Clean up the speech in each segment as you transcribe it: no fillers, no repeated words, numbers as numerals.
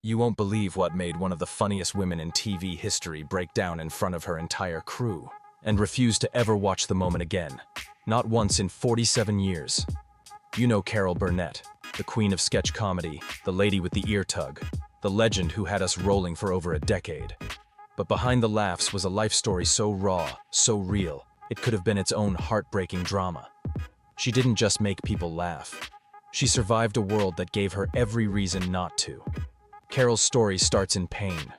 You won't believe what made one of the funniest women in TV history break down in front of her entire crew and refuse to ever watch the moment again. Not once in 47 years. You know Carol Burnett, the queen of sketch comedy, the lady with the ear tug, the legend who had us rolling for over a decade. But behind the laughs was a life story so raw, so real, it could have been its own heartbreaking drama. She didn't just make people laugh. She survived a world that gave her every reason not to. Carol's story starts in pain.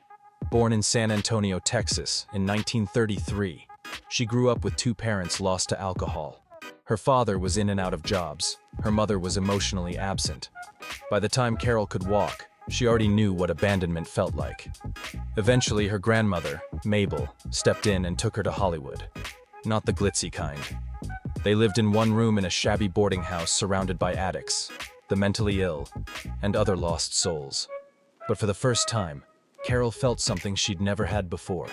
Born in San Antonio, Texas, in 1933, she grew up with two parents lost to alcohol. Her father was in and out of jobs. Her mother was emotionally absent. By the time Carol could walk, she already knew what abandonment felt like. Eventually, her grandmother, Mabel, stepped in and took her to Hollywood. Not the glitzy kind. They lived in one room in a shabby boarding house surrounded by addicts, the mentally ill, and other lost souls. But for the first time, Carol felt something she'd never had before.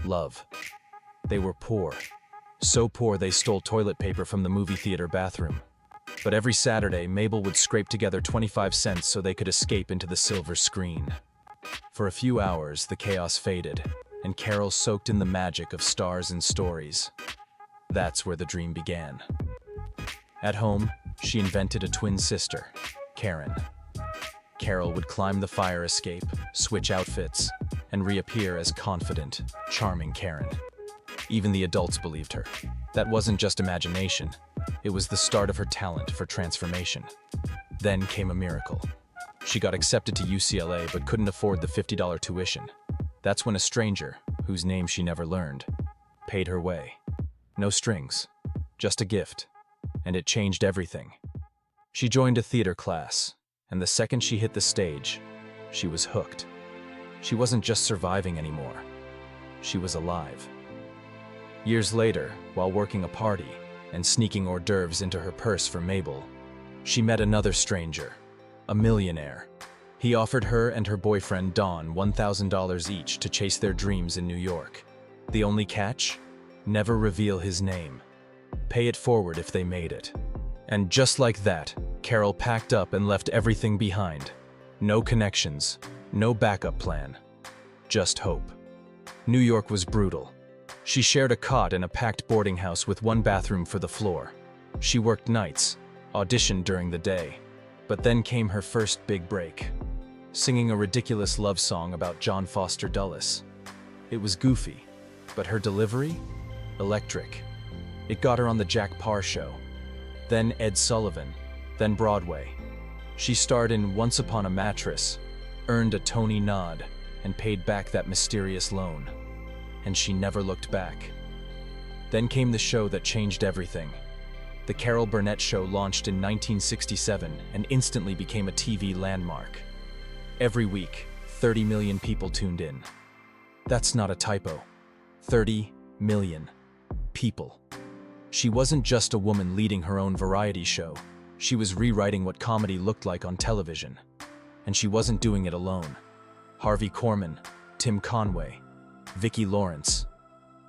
Love. They were poor. So poor they stole toilet paper from the movie theater bathroom. But every Saturday, Mabel would scrape together 25 cents so they could escape into the silver screen. For a few hours, the chaos faded, and Carol soaked in the magic of stars and stories. That's where the dream began. At home, she invented a twin sister, Karen. Carol would climb the fire escape, switch outfits, and reappear as confident, charming Karen. Even the adults believed her. That wasn't just imagination. It was the start of her talent for transformation. Then came a miracle. She got accepted to UCLA but couldn't afford the $50 tuition. That's when a stranger, whose name she never learned, paid her way. No strings, just a gift. And it changed everything. She joined a theater class, and the second she hit the stage, she was hooked. She wasn't just surviving anymore. She was alive. Years later, while working a party and sneaking hors d'oeuvres into her purse for Mabel, she met another stranger, a millionaire. He offered her and her boyfriend Don $1,000 each to chase their dreams in New York. The only catch? Never reveal his name. Pay it forward if they made it. And just like that, Carol packed up and left everything behind. No connections, no backup plan, just hope. New York was brutal. She shared a cot in a packed boarding house with one bathroom for the floor. She worked nights, auditioned during the day. But then came her first big break, singing a ridiculous love song about John Foster Dulles. It was goofy, but her delivery? Electric. It got her on the Jack Paar Show, then Ed Sullivan, then Broadway. She starred in Once Upon a Mattress, earned a Tony nod, and paid back that mysterious loan. And she never looked back. Then came the show that changed everything. The Carol Burnett Show launched in 1967 and instantly became a TV landmark. Every week, 30 million people tuned in. That's not a typo. 30 million people. She wasn't just a woman leading her own variety show. She was rewriting what comedy looked like on television. And she wasn't doing it alone. Harvey Korman, Tim Conway, Vicki Lawrence.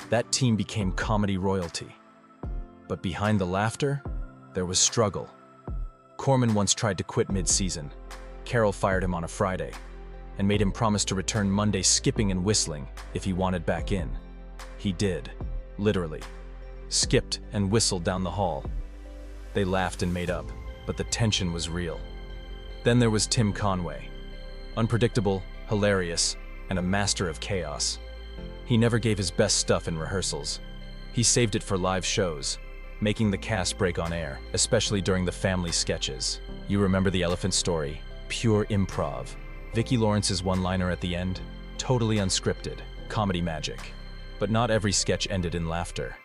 That team became comedy royalty. But behind the laughter, there was struggle. Korman once tried to quit mid-season. Carol fired him on a Friday and made him promise to return Monday skipping and whistling if he wanted back in. He did, literally. Skipped and whistled down the hall. They laughed and made up, but the tension was real. Then there was Tim Conway. Unpredictable, hilarious, and a master of chaos. He never gave his best stuff in rehearsals. He saved it for live shows, making the cast break on air, especially during the family sketches. You remember the elephant story? Pure improv. Vicki Lawrence's one-liner at the end? Totally unscripted, comedy magic. But not every sketch ended in laughter.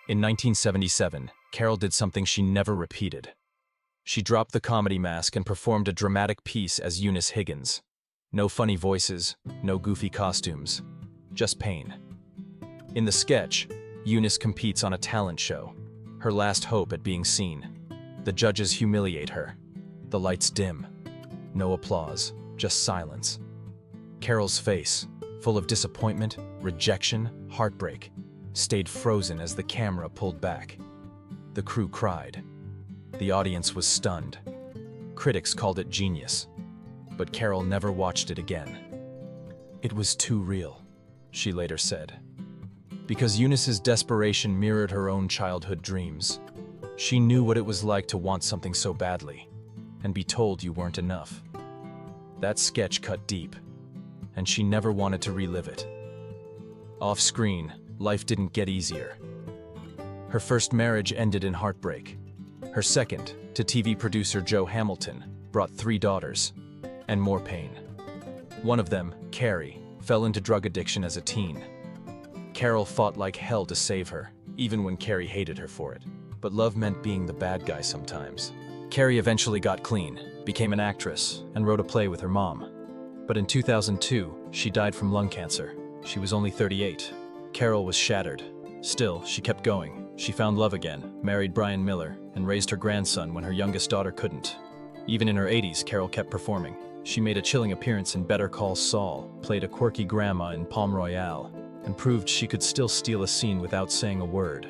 In 1977, Carol did something she never repeated. She dropped the comedy mask and performed a dramatic piece as Eunice Higgins. No funny voices, no goofy costumes, just pain. In the sketch, Eunice competes on a talent show, her last hope at being seen. The judges humiliate her. The lights dim. No applause, just silence. Carol's face, full of disappointment, rejection, heartbreak, stayed frozen as the camera pulled back. The crew cried. The audience was stunned. Critics called it genius. but Carol never watched it again. It was too real, she later said. Because Eunice's desperation mirrored her own childhood dreams. She knew what it was like to want something so badly, and be told you weren't enough. That sketch cut deep, and she never wanted to relive it. Off-screen, life didn't get easier. Her first marriage ended in heartbreak. Her second, to TV producer Joe Hamilton, brought 3 daughters, and more pain. One of them, Carrie, fell into drug addiction as a teen. Carol fought like hell to save her, even when Carrie hated her for it. But love meant being the bad guy sometimes. Carrie eventually got clean, became an actress, and wrote a play with her mom. But in 2002, she died from lung cancer. She was only 38. Carol was shattered. Still, she kept going. She found love again, married Brian Miller, and raised her grandson when her youngest daughter couldn't. Even in her 80s, Carol kept performing. She made a chilling appearance in Better Call Saul, played a quirky grandma in Palm Royale, and proved she could still steal a scene without saying a word.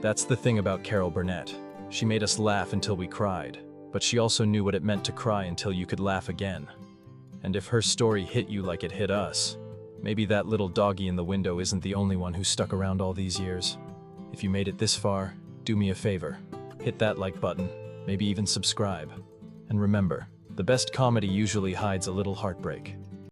That's the thing about Carol Burnett. She made us laugh until we cried, but she also knew what it meant to cry until you could laugh again. And if her story hit you like it hit us, maybe that little doggy in the window isn't the only one who stuck around all these years. If you made it this far, do me a favor. Hit that like button, maybe even subscribe. And remember, the best comedy usually hides a little heartbreak.